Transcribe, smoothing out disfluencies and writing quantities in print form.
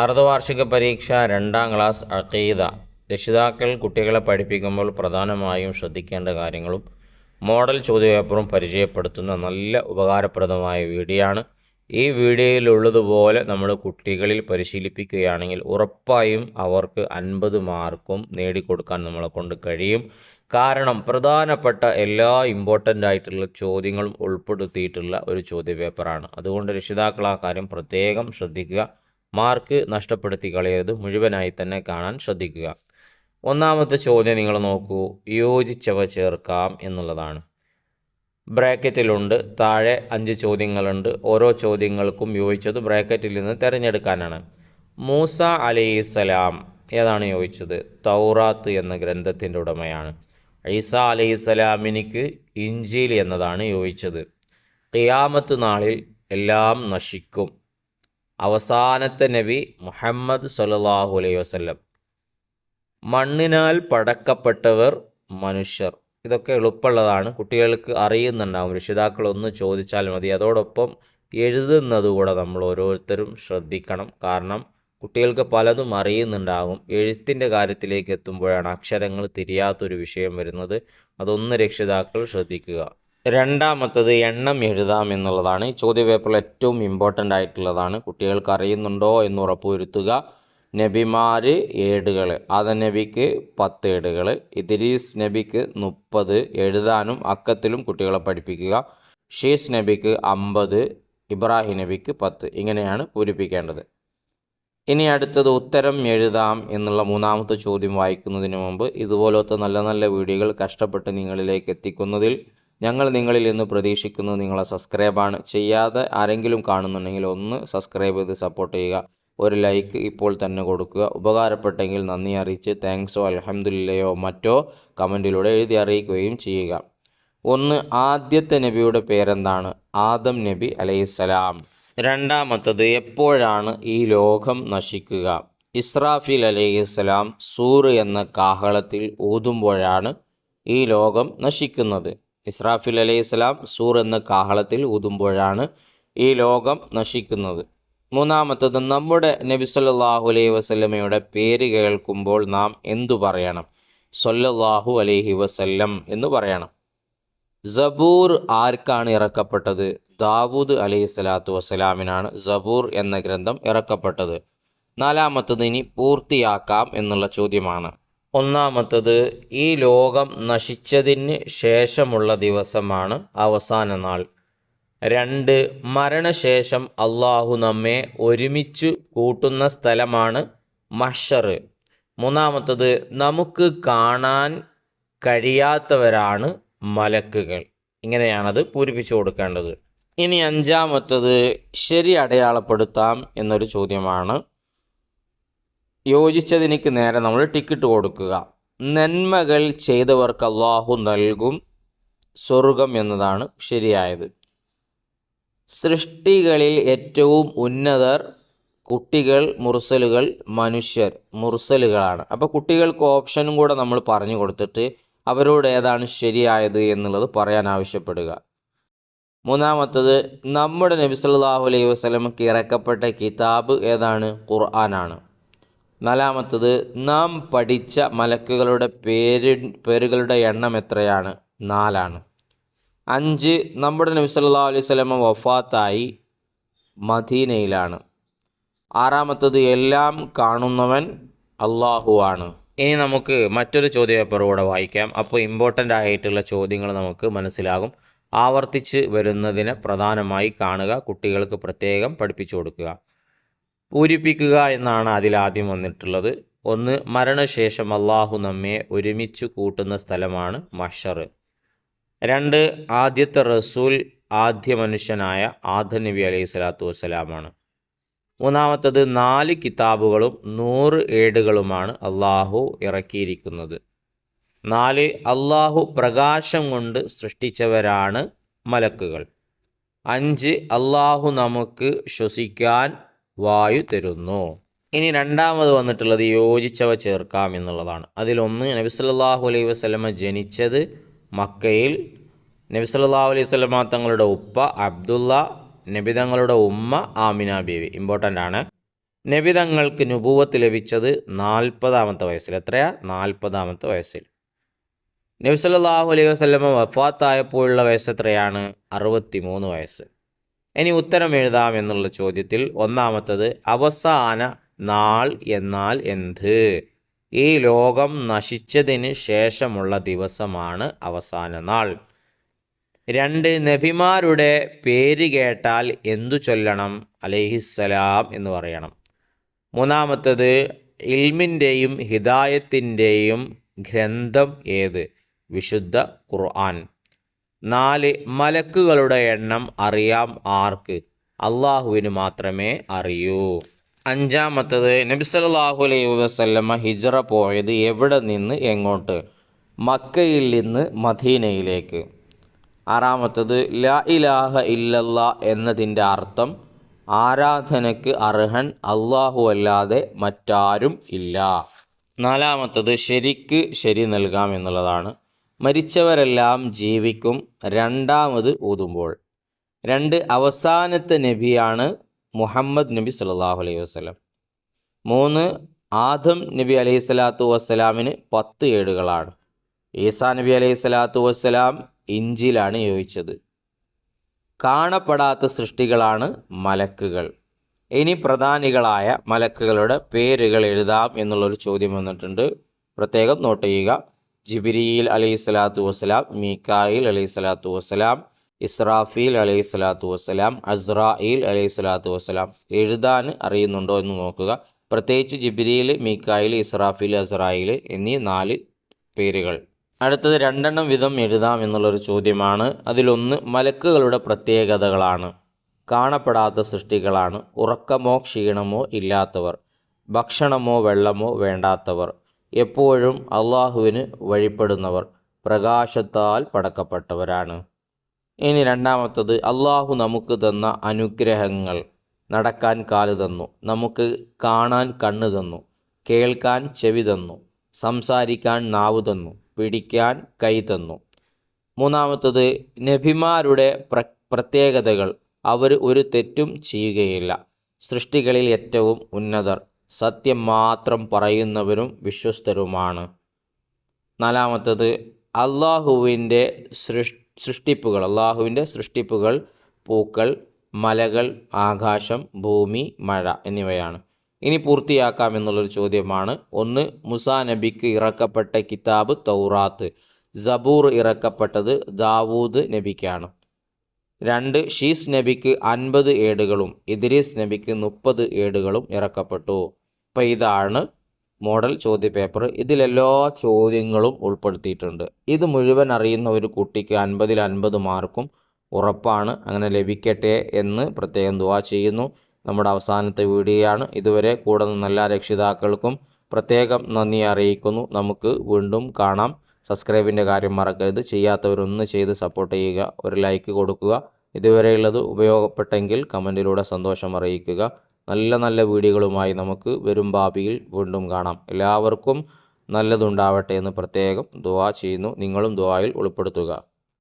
അർദ്ധവാർഷിക പരീക്ഷ 2ാം ക്ലാസ് അഖീദ. രക്ഷിതാക്കൾ കുട്ടികളെ പഠിപ്പിക്കുമ്പോൾ പ്രധാനമായും ശ്രദ്ധിക്കേണ്ട കാര്യങ്ങളും മോഡൽ ചോദ്യപേപ്പറും പരിചയപ്പെടുത്തുന്ന നല്ല ഉപകാരപ്രദമായ വീഡിയോ ആണ്. ഈ വീഡിയോയിലുള്ളതുപോലെ നമ്മൾ കുട്ടികളിൽ പരിശീലിപ്പിക്കുകയാണെങ്കിൽ ഉറപ്പായും അവർക്ക് 50 മാർക്കും നേടിക്കൊടുക്കാൻ നമ്മളെ കൊണ്ട് കഴിയും. കാരണം പ്രധാനപ്പെട്ട എല്ലാ ഇമ്പോർട്ടൻ്റ് ആയിട്ടുള്ള ചോദ്യങ്ങളും ഉൾപ്പെടുത്തിയിട്ടുള്ള ഒരു ചോദ്യപേപ്പറാണ്. അതുകൊണ്ട് രക്ഷിതാക്കൾ ആ കാര്യം പ്രത്യേകം ശ്രദ്ധിക്കുക. മാർക്ക് നഷ്ടപ്പെടുത്തി കളയരുത്, മുഴുവനായി തന്നെ കാണാൻ ശ്രദ്ധിക്കുക. ഒന്നാമത്തെ ചോദ്യം നിങ്ങൾ നോക്കൂ, യോജിച്ചവ ചേർക്കാം എന്നുള്ളതാണ്. ബ്രാക്കറ്റിലുണ്ട്, താഴെ 5 ചോദ്യങ്ങളുണ്ട്. ഓരോ ചോദ്യങ്ങൾക്കും യോജിച്ചത് ബ്രാക്കറ്റിൽ നിന്ന് തിരഞ്ഞെടുക്കാനാണ്. മൂസ അലൈഹിസ്സലാം ഏതാണ് യോജിച്ചത്? തൗറാത്ത് എന്ന ഗ്രന്ഥത്തിൻ്റെ ഉടമയാണ്. ഈസ അലൈഹിസ്സലാമിനിക്ക് ഇഞ്ചീൽ എന്നതാണ് യോജിച്ചത്. ഖിയാമത്ത് നാളിൽ എല്ലാം നശിക്കും. അവസാനത്തെ നബി മുഹമ്മദ് സല്ലല്ലാഹു അലൈഹി വസല്ലം. മണ്ണിനാൽ പടക്കപ്പെട്ടവർ മനുഷ്യർ. ഇതൊക്കെ എളുപ്പമുള്ളതാണ്, കുട്ടികൾക്ക് അറിയുന്നുണ്ടാവും. രക്ഷിതാക്കളൊന്ന് ചോദിച്ചാൽ മതി. അതോടൊപ്പം എഴുതുന്നത് കൂടെ നമ്മൾ ഓരോരുത്തരും ശ്രദ്ധിക്കണം. കാരണം കുട്ടികൾക്ക് പലതും അറിയുന്നുണ്ടാകും. എഴുത്തിൻ്റെ കാര്യത്തിലേക്ക് എത്തുമ്പോഴാണ് അക്ഷരങ്ങൾ തിരിയാത്തൊരു വിഷയം വരുന്നത്. അതൊന്ന് രക്ഷിതാക്കൾ ശ്രദ്ധിക്കുക. രണ്ടാമത്തത് എണ്ണം എഴുതാം എന്നുള്ളതാണ്. ഈ ചോദ്യപേപ്പറിൽ ഏറ്റവും ഇമ്പോർട്ടൻ്റ് ആയിട്ടുള്ളതാണ്. കുട്ടികൾക്ക് അറിയുന്നുണ്ടോ എന്ന് ഉറപ്പുവരുത്തുക. നബിമാർ ഏടുകൾ, ആദം നബിക്ക് 10 ഏടുകൾ, ഇദ്രീസ് നബിക്ക് 30. എഴുതാനും അക്കത്തിലും കുട്ടികളെ പഠിപ്പിക്കുക. ഷീസ് നബിക്ക് 50, ഇബ്രാഹിം നബിക്ക് 10. ഇങ്ങനെയാണ് പൂരിപ്പിക്കേണ്ടത്. ഇനി അടുത്തത് ഉത്തരം എഴുതാം എന്നുള്ള 3ാമത്തെ ചോദ്യം വായിക്കുന്നതിന് മുമ്പ് ഇതുപോലത്തെ നല്ല നല്ല വീഡിയോകൾ കഷ്ടപ്പെട്ട് നിങ്ങളിലേക്ക് എത്തിക്കുന്നതിൽ ഞങ്ങൾ നിങ്ങളിൽ നിന്ന് പ്രതീക്ഷിക്കുന്നത് നിങ്ങളെ സബ്സ്ക്രൈബാണ്. ചെയ്യാതെ ആരെങ്കിലും കാണുന്നുണ്ടെങ്കിൽ ഒന്ന് സബ്സ്ക്രൈബ് ചെയ്ത് സപ്പോർട്ട് ചെയ്യുക. ഒരു ലൈക്ക് ഇപ്പോൾ തന്നെ കൊടുക്കുക. ഉപകാരപ്പെട്ടെങ്കിൽ നന്ദി അറിയിച്ച് താങ്ക്സോ അൽഹംദുലില്ലയോ മറ്റോ കമൻറ്റിലൂടെ എഴുതി അറിയിക്കുകയും ചെയ്യുക. ഒന്ന്, ആദ്യത്തെ നബിയുടെ പേരെന്താണ്? ആദം നബി അലൈഹിസ്സലാം. രണ്ടാമത്തത് എപ്പോഴാണ് ഈ ലോകം നശിക്കുക? ഇസ്രാഫീൽ അലൈഹിസ്സലാം സൂർ എന്ന കാഹളത്തിൽ ഊതുമ്പോഴാണ് ഈ ലോകം നശിക്കുന്നത്. ഇസ്രാഫീൽ അലൈഹിസ്സലാം സൂർ എന്ന കാഹളത്തിൽ ഊതുമ്പോഴാണ് ഈ ലോകം നശിക്കുന്നത്. മൂന്നാമത്തത് നമ്മുടെ നബി സല്ലല്ലാഹു അലൈഹി വസല്ലമയുടെ പേര് കേൾക്കുമ്പോൾ നാം എന്തു പറയണം? സല്ലല്ലാഹു അലൈഹി വസല്ലം എന്ന് പറയണം. സബൂർ ആർക്കാണ് ഇറക്കപ്പെട്ടത്? ദാവൂദ് അലൈഹിസ്സലാത്തു വസ്സലാമിനാണ് സബൂർ എന്ന ഗ്രന്ഥം ഇറക്കപ്പെട്ടത്. നാലാമത്തത് ഇനി പൂർത്തിയാക്കാം എന്നുള്ള ചോദ്യമാണ്. ഒന്നാമത്തത് ഈ ലോകം നശിച്ചതിന് ശേഷമുള്ള ദിവസമാണ് അവസാന നാൾ. 2, മരണശേഷം അള്ളാഹു നമ്മെ ഒരുമിച്ച് കൂട്ടുന്ന സ്ഥലമാണ് മഹ്ശർ. മൂന്നാമത്തത് നമുക്ക് കാണാൻ കഴിയാത്തവരാണ് മലക്കുകൾ. ഇങ്ങനെയാണത് പൂരിപ്പിച്ചു കൊടുക്കേണ്ടത്. ഇനി 5ാമത്തത് ശരി അടയാളപ്പെടുത്താം എന്നൊരു ചോദ്യമാണ്. യോജിച്ചതിനിക്ക് നേരെ നമ്മൾ ടിക്കറ്റ് കൊടുക്കുക. നന്മകൾ ചെയ്തവർക്ക് അള്ളാഹു നൽകും സ്വർഗം എന്നതാണ് ശരിയായത്. സൃഷ്ടികളിൽ ഏറ്റവും ഉന്നതർ കുട്ടികൾ, മുർസലുകൾ, മനുഷ്യർ മുർസലുകളാണ്. അപ്പോൾ കുട്ടികൾക്ക് ഓപ്ഷനും കൂടെ നമ്മൾ പറഞ്ഞു കൊടുത്തിട്ട് അവരോട് ഏതാണ് ശരിയായത് എന്നുള്ളത് പറയാൻ ആവശ്യപ്പെടുക. മൂന്നാമത്തത് നമ്മുടെ നബി സല്ലല്ലാഹു അലൈഹി വസല്ലമക്ക് ഇറക്കപ്പെട്ട കിതാബ് ഏതാണ്? ഖുർആനാണ്. നാലാമത്തത് നാം പഠിച്ച മലക്കുകളുടെ പേരുകളുടെ എണ്ണം എത്രയാണ്? 4 ആണ്. 5, നമ്മുടെ നബി സല്ലല്ലാഹു അലൈഹി വസല്ലമ വഫാത്തായി മദീനയിലാണ്. 6ാമത്തത് എല്ലാം കാണുന്നവൻ അള്ളാഹു ആണ്. ഇനി നമുക്ക് മറ്റൊരു ചോദ്യപേപ്പർ കൂടെ വായിക്കാം. അപ്പോൾ ഇമ്പോർട്ടൻ്റ് ആയിട്ടുള്ള ചോദ്യങ്ങൾ നമുക്ക് മനസ്സിലാകും. ആവർത്തിച്ച് വരുന്നതിനെ പ്രധാനമായി കാണുക. കുട്ടികൾക്ക് പ്രത്യേകം പഠിപ്പിച്ചു കൊടുക്കുക. പൂരിപ്പിക്കുക എന്നാണ് അതിലാദ്യം വന്നിട്ടുള്ളത്. 1, മരണശേഷം അള്ളാഹു നമ്മെ ഒരുമിച്ച് കൂട്ടുന്ന സ്ഥലമാണ് മഹ്ശർ. 2, ആദ്യത്തെ റസൂൽ ആദ്യ മനുഷ്യനായ ആദം നബി അലൈഹി സ്വലാത്തു വസ്സലാമാണ്. മൂന്നാമത്തത് 4 കിതാബുകളും 100 ഏടുകളുമാണ് അള്ളാഹു ഇറക്കിയിരിക്കുന്നത്. 4, അള്ളാഹു പ്രകാശം കൊണ്ട് സൃഷ്ടിച്ചവരാണ് മലക്കുകൾ. 5, അള്ളാഹു നമുക്ക് ശ്വസിക്കാൻ വായു തരുന്നു. ഇനി 2ാമത് വന്നിട്ടുള്ളത് യോജിച്ചവ ചേർക്കാം എന്നുള്ളതാണ്. അതിലൊന്ന്, നബി സല്ലല്ലാഹു അലൈഹി വസല്ലമ ജനിച്ചത് മക്കയിൽ. നബി സല്ലല്ലാഹു അലൈഹി വസല്ലമ തങ്ങളുടെ ഉപ്പ അബ്ദുള്ള, നബി തങ്ങളുടെ ഉമ്മ ആമിന ബീവി. ഇമ്പോർട്ടൻ്റ് ആണ്. നബി തങ്ങൾക്ക് നുബുവത്ത് ലഭിച്ചത് 40-ാമത്തെ വയസ്സിൽ. എത്രയാ? 40-ാമത്തെ വയസ്സിൽ. നബി സല്ലല്ലാഹു അലൈഹി വസല്ലമ വഫാത്തായപ്പോഴുള്ള വയസ്സ് എത്രയാണ്? 63 വയസ്സ്. ഇനി ഉത്തരം എഴുതാം എന്നുള്ള ചോദ്യത്തിൽ ഒന്നാമത്തത്, അവസാന നാൾ എന്നാൽ എന്ത്? ഈ ലോകം നശിച്ചതിന് ശേഷമുള്ള ദിവസമാണ് അവസാന നാൾ. 2, നബിമാരുടെ പേര് കേട്ടാൽ എന്തു ചൊല്ലണം? അലൈഹിസ്സലാം എന്ന് പറയണം. മൂന്നാമത്തത്, ഇൽമിൻ്റെയും ഹിദായത്തിൻ്റെയും ഗ്രന്ഥം ഏത്? വിശുദ്ധ ഖുർആൻ. 4, മലക്കുകളുടെ എണ്ണം അറിയാം ആർക്ക്? അള്ളാഹുവിന് മാത്രമേ അറിയൂ. അഞ്ചാമത്തത്, നബി സല്ലല്ലാഹു അലൈഹി വസല്ലമ ഹിജ്റ പോയത് എവിടെ നിന്ന് എങ്ങോട്ട്? മക്കയിൽ നിന്ന് മദീനയിലേക്ക്. ആറാമത്തത്, ലാ ഇലാഹ ഇല്ലല്ലാ എന്നതിൻ്റെ അർത്ഥം ആരാധനയ്ക്ക് അർഹൻ അള്ളാഹു അല്ലാതെ മറ്റാരും ഇല്ല. നാലാമത്തത്, ശരിക്ക് ശരി നൽകാം എന്നുള്ളതാണ്. മരിച്ചവരെല്ലാം ജീവിക്കും രണ്ടാമത് ഊതുമ്പോൾ. 2, അവസാനത്തെ നബിയാണ് മുഹമ്മദ് നബി സല്ലല്ലാഹു അലൈഹി വസല്ലം. 3, ആദം നബി അലൈഹി സ്വലാത്തു വസ്സലാമിന് 10 ഏടുകളാണ്. ഈസാ നബി അലൈഹി സ്വലാത്തു വസ്സലാം ഇഞ്ചിലാണ് യോജിച്ചത്. കാണപ്പെടാത്ത സൃഷ്ടികളാണ് മലക്കുകൾ. ഇനി പ്രധാനികളായ മലക്കുകളുടെ പേരുകൾ എഴുതാം എന്നുള്ളൊരു ചോദ്യം വന്നിട്ടുണ്ട്. പ്രത്യേകം നോട്ട് ചെയ്യുക. ജിബ്രീൽ അലൈഹി സ്വലാത്തു വസ്സലാം, മീകായിൽ അലൈഹി സ്വലാത്തു വസ്സലാം, ഇസ്രാഫീൽ അലൈഹി സ്വലാത്തു വസ്സലാം, അസ്രായിൽ അലൈഹി സ്വലാത്തു വസ്സലാം. എഴുതാൻ അറിയുന്നുണ്ടോ എന്ന് നോക്കുക. പ്രത്യേകിച്ച് ജിബ്രീൽ, മീകായിൽ, ഇസ്രാഫീൽ, അസ്രായിൽ എന്നീ 4 പേരുകൾ. അടുത്തത് 2 വീതം എഴുതാം എന്നുള്ളൊരു ചോദ്യമാണ്. അതിലൊന്ന്, മലക്കുകളുടെ പ്രത്യേകതകളാണ്. കാണപ്പെടാത്ത സൃഷ്ടികളാണ്. ഉറക്കമോ ക്ഷീണമോ ഇല്ലാത്തവർ. ഭക്ഷണമോ വെള്ളമോ വേണ്ടാത്തവർ. എപ്പോഴും അള്ളാഹുവിന് വഴിപ്പെടുന്നവർ. പ്രകാശത്താൽ പടക്കപ്പെട്ടവരാണ്. ഇനി രണ്ടാമത്തത്, അള്ളാഹു നമുക്ക് തന്ന അനുഗ്രഹങ്ങൾ. നടക്കാൻ കാല് തന്നു, നമുക്ക് കാണാൻ കണ്ണ് തന്നു, കേൾക്കാൻ ചെവി തന്നു, സംസാരിക്കാൻ നാവ് തന്നു, പിടിക്കാൻ കൈ തന്നു. മൂന്നാമത്തത്, നബിമാരുടെ പ്രത്യേകതകൾ. അവർ ഒരു തെറ്റും ചെയ്യുകയില്ല. സൃഷ്ടികളിൽ ഏറ്റവും ഉന്നതർ. സത്യം മാത്രം പറയുന്നവരും വിശ്വസ്തരുമാണ്. നാലാമത്തത്, അള്ളാഹുവിൻ്റെ സൃഷ്ടിപ്പുകൾ പൂക്കൾ, മലകൾ, ആകാശം, ഭൂമി, മഴ എന്നിവയാണ്. ഇനി പൂർത്തിയാക്കാം എന്നുള്ളൊരു ചോദ്യമാണ്. 1, മുസാ നബിക്ക് ഇറക്കപ്പെട്ട കിതാബ് തൗറാത്ത്. സബൂർ ഇറക്കപ്പെട്ടത് ദാവൂദ് നബിക്കാണ്. 2, ഷീസ് നബിക്ക് 50 ഏടുകളും ഇദ്രീസ് നബിക്ക് 30 ഏടുകളും ഇറക്കപ്പെട്ടു. അപ്പോൾ ഇതാണ് മോഡൽ ചോദ്യപേപ്പർ. ഇതിലെല്ലാ ചോദ്യങ്ങളും ഉൾപ്പെടുത്തിയിട്ടുണ്ട്. ഇത് മുഴുവൻ അറിയുന്ന ഒരു കുട്ടിക്ക് 50-ൽ 50 മാർക്കും ഉറപ്പാണ്. അങ്ങനെ ലഭിക്കട്ടെ എന്ന് പ്രത്യേകം ദുആ ചെയ്യുന്നു. നമ്മുടെ അവസാനത്തെ വീഡിയോയാണ്. ഇതുവരെ കൂടെ നിന്ന എല്ലാ രക്ഷിതാക്കൾക്കും പ്രത്യേകം നന്ദി അറിയിക്കുന്നു. നമുക്ക് വീണ്ടും കാണാം. സബ്സ്ക്രൈബിൻ്റെ കാര്യം മറക്കരുത്. ചെയ്യാത്തവരൊന്ന് ചെയ്ത് സപ്പോർട്ട് ചെയ്യുക. ഒരു ലൈക്ക് കൊടുക്കുക. ഇതുവരെയുള്ളത് ഉപയോഗപ്പെട്ടെങ്കിൽ കമൻറ്റിലൂടെ സന്തോഷം അറിയിക്കുക. നല്ല നല്ല വീഡിയോകളുമായി നമുക്ക് വരും ഭാവിയിൽ വീണ്ടും കാണാം. എല്ലാവർക്കും നല്ലതുണ്ടാവട്ടെ എന്ന് പ്രത്യേകം ദുആ ചെയ്യുന്നു. നിങ്ങളും ദുആയിൽ ഉൾപ്പെടുത്തുക.